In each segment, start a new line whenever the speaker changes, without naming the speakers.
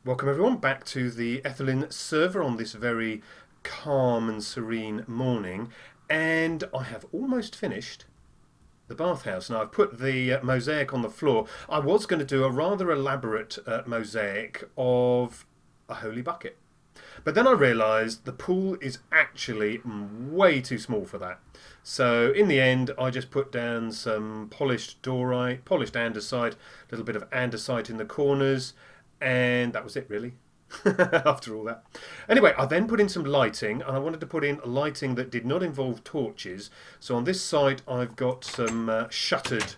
Welcome everyone back to the Ethylin server on this very calm and serene morning, and I have almost finished the bathhouse. Now I've put the mosaic on the floor. I was going to do a rather elaborate mosaic of a holy bucket, but then I realised the pool is actually way too small for that. So in the end, I just put down some polished dorite, polished andesite, a little bit of andesite in the corners, and that was it really. After all that. Anyway, I then put in some lighting, and I wanted to put in lighting that did not involve torches. So on this side I've got some shuttered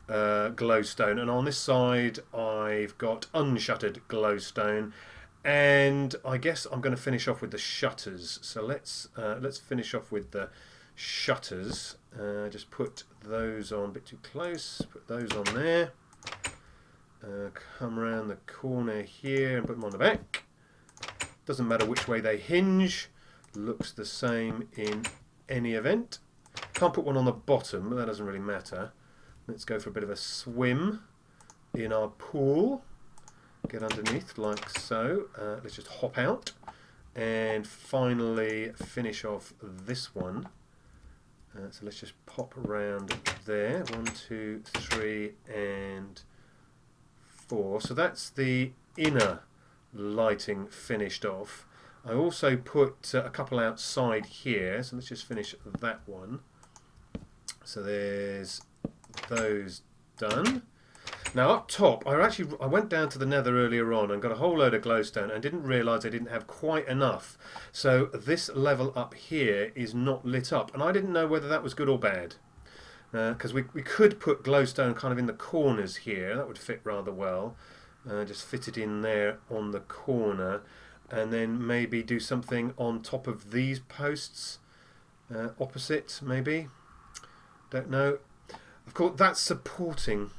glowstone, and on this side I've got unshuttered glowstone, and I guess I'm going to finish off with the shutters. So let's finish off with the shutters. Just put those on a bit too close. Put those on there. Come around the corner here and put them on the back. Doesn't matter which way they hinge. Looks the same in any event. Can't put one on the bottom, but that doesn't really matter. Let's go for a bit of a swim in our pool. Get underneath like so. Let's just hop out and finally finish off this one. So let's just pop around there. 1, 2, 3 and 4. So that's the inner lighting finished off. I also put a couple outside here, so let's just finish that one. So there's those done. Now up top, I went down to the nether earlier on and got a whole load of glowstone and didn't realise I didn't have quite enough. So this level up here is not lit up, and I didn't know whether that was good or bad. Because we could put glowstone kind of in the corners here. That would fit rather well. Just fit it in there on the corner, and then maybe do something on top of these posts, opposite maybe. Don't know. Of course, that's supporting.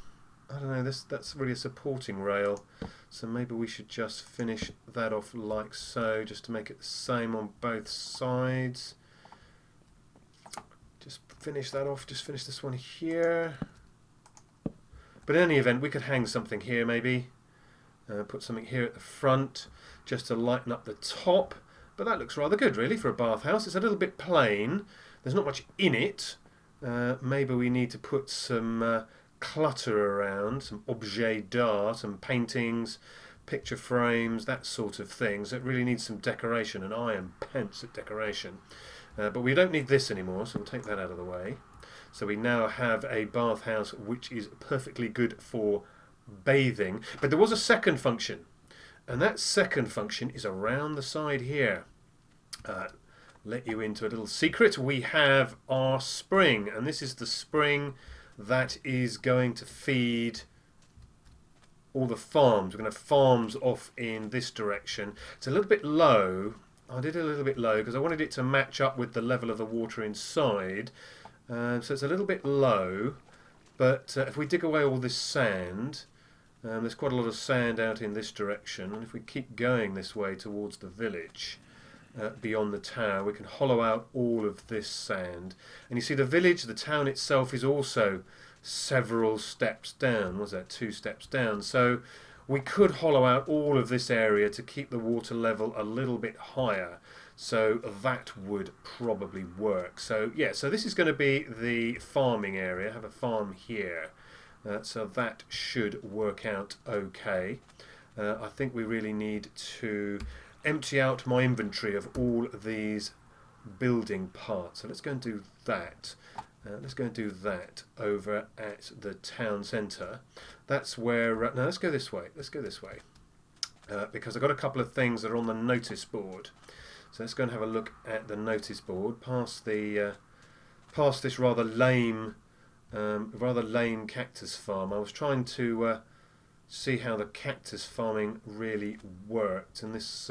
I don't know. That's really a supporting rail. So maybe we should just finish that off like so, just to make it the same on both sides. Just finish that off, just finish this one here. But in any event, we could hang something here maybe. Put something here at the front, just to lighten up the top. But that looks rather good really for a bathhouse. It's a little bit plain. There's not much in it. Maybe we need to put some clutter around, some objet d'art, some paintings, picture frames, that sort of thing. So it really needs some decoration, and I am pants at decoration. But we don't need this anymore, so we'll take that out of the way. So we now have a bathhouse which is perfectly good for bathing. But there was a second function, and that second function is around the side here. Let you into a little secret. We have our spring, and this is the spring that is going to feed all the farms. We're going to have farms off in this direction. It's a little bit low. I did it a little bit low because I wanted it to match up with the level of the water inside. So it's a little bit low, but if we dig away all this sand, there's quite a lot of sand out in this direction, and if we keep going this way towards the village, beyond the tower, we can hollow out all of this sand. And you see the village, the town itself is also several steps down. Was that 2 steps down? So we could hollow out all of this area to keep the water level a little bit higher. So that would probably work. So yeah, so this is going to be the farming area. I have a farm here. So that should work out okay. I think we really need to empty out my inventory of all these building parts. So let's go and do that. Let's go and do that over at the town centre. That's where... no, let's go this way. Let's go this way. Because I've got a couple of things that are on the notice board. So let's go and have a look at the notice board. Past this rather lame cactus farm. I was trying to see how the cactus farming really worked. And this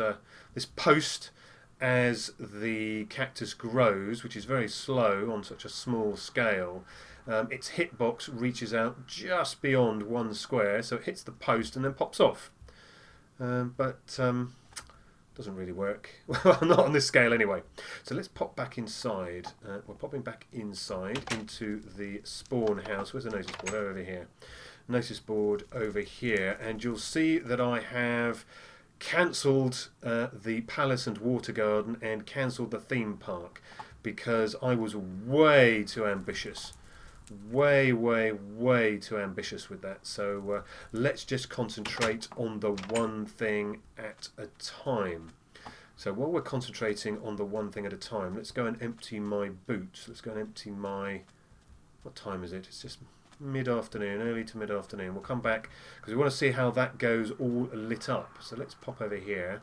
post, as the cactus grows, which is very slow on such a small scale, its hitbox reaches out just beyond 1 square, so it hits the post and then pops off. But doesn't really work. Well, not on this scale anyway. So let's pop back inside. We're popping back inside into the spawn house. Where's the notice board? Over here. Notice board over here, and you'll see that I have cancelled the Palace and Water Garden and cancelled the theme park because I was way too ambitious. Way too ambitious with that. So let's just concentrate on the one thing at a time. So while we're concentrating on the one thing at a time, let's go and empty my boots. Let's go and empty my... What time is it? It's just mid-afternoon, early to mid-afternoon. We'll come back because we want to see how that goes all lit up. So let's pop over here.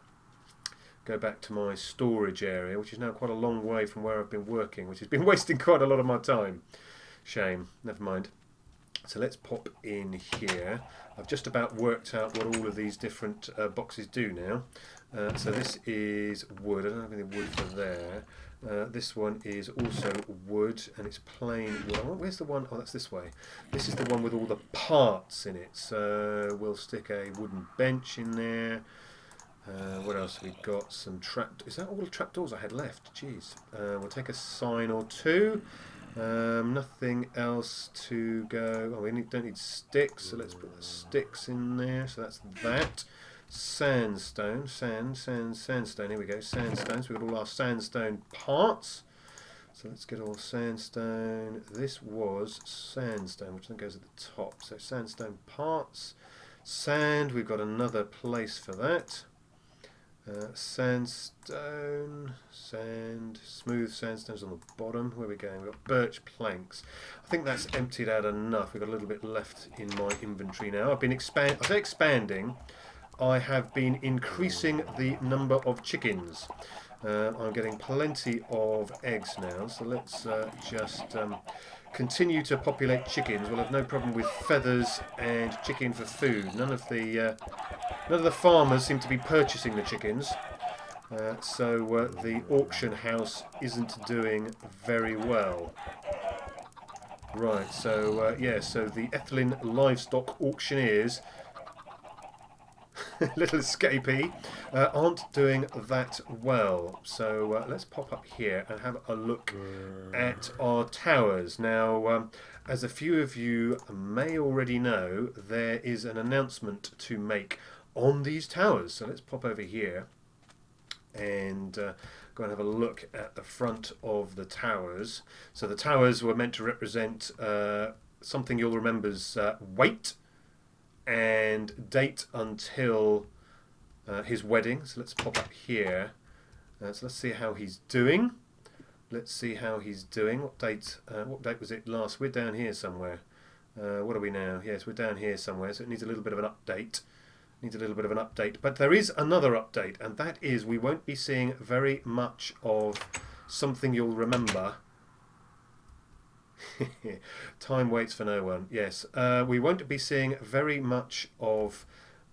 Go back to my storage area, which is now quite a long way from where I've been working, which has been wasting quite a lot of my time. Shame. Never mind. So let's pop in here. I've just about worked out what all of these different boxes do now. So this is wood. I don't have any wood for there. This one is also wood, and it's plain wood. Oh, where's the one? Oh, that's this way. This is the one with all the parts in it. So we'll stick a wooden bench in there. What else have we got? Some trap... Is that all the trapdoors I had left? Jeez. We'll take a sign or two. Nothing else to go. Oh, we don't need sticks, so let's put the sticks in there. So that's that. Sandstone, sandstone. Here we go, sandstone. So we've got all our sandstone parts. So let's get all sandstone. This was sandstone, which then goes at the top. So sandstone parts. Sand, we've got another place for that. Sandstone, sand, smooth sandstones on the bottom. Where are we going? We've got birch planks. I think that's emptied out enough. We've got a little bit left in my inventory now. I've been expanding. I have been increasing the number of chickens. I'm getting plenty of eggs now, so let's just continue to populate chickens. We'll have no problem with feathers and chicken for food. None of the farmers seem to be purchasing the chickens, so the auction house isn't doing very well. Right, so yeah, so the Ethylin livestock auctioneers, little escapee, aren't doing that well. So let's pop up here and have a look at our towers. Now, as a few of you may already know, there is an announcement to make on these towers. So let's pop over here and go and have a look at the front of the towers. So the towers were meant to represent something you'll remember's weight and date until his wedding. So let's pop up here. So let's see how he's doing. Let's see how he's doing. What date was it last? We're down here somewhere. What are we now? Yes, we're down here somewhere. So it needs a little bit of an update. But there is another update, and that is we won't be seeing very much of something you'll remember. Time waits for no one. Yes, we won't be seeing very much of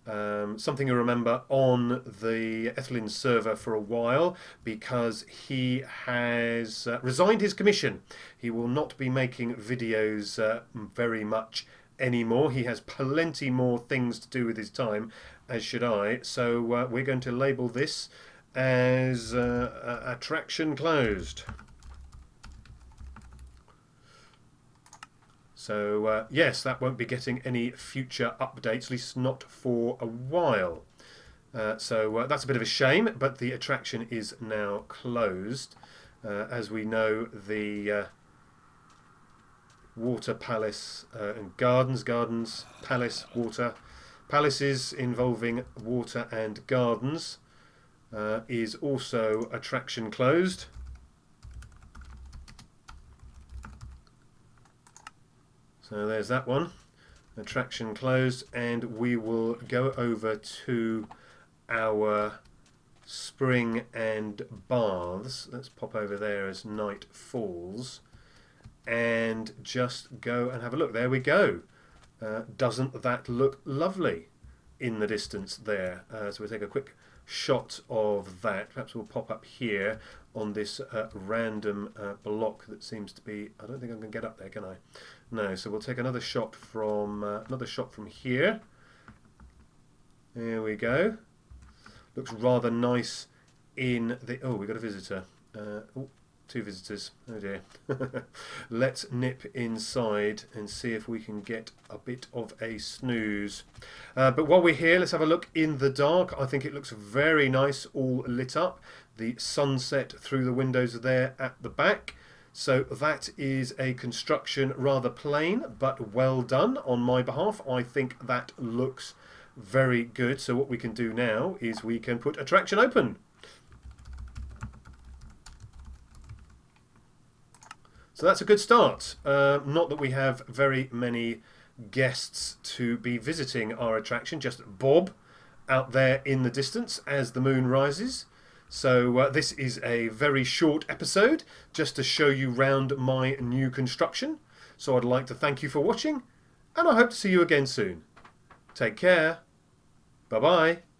something you remember on the Ethylin server for a while, because he has resigned his commission. He will not be making videos very much anymore. He has plenty more things to do with his time, as should I. So we're going to label this as attraction closed. So yes, that won't be getting any future updates, at least not for a while. So that's a bit of a shame, but the attraction is now closed. As we know, the water palace and gardens, palace, water, palaces involving water and gardens is also attraction closed. So there's that one, attraction closed, and we will go over to our spring and baths. Let's pop over there as night falls and just go and have a look. There we go. Doesn't that look lovely in the distance there? So we'll take a quick shot of that. Perhaps we'll pop up here on this random block that seems to be... I don't think I can get up there, can I? No, so we'll take another shot from here. There we go. Looks rather nice in the... Oh, we got a visitor. Oh, 2 visitors. Oh dear. Let's nip inside and see if we can get a bit of a snooze. But while we're here, let's have a look in the dark. I think it looks very nice, all lit up. The sunset through the windows there at the back. So that is a construction rather plain, but well done on my behalf. I think that looks very good. So what we can do now is we can put attraction open. So that's a good start. Not that we have very many guests to be visiting our attraction, just Bob out there in the distance as the moon rises. So this is a very short episode just to show you round my new construction. So I'd like to thank you for watching, and I hope to see you again soon. Take care. Bye-bye.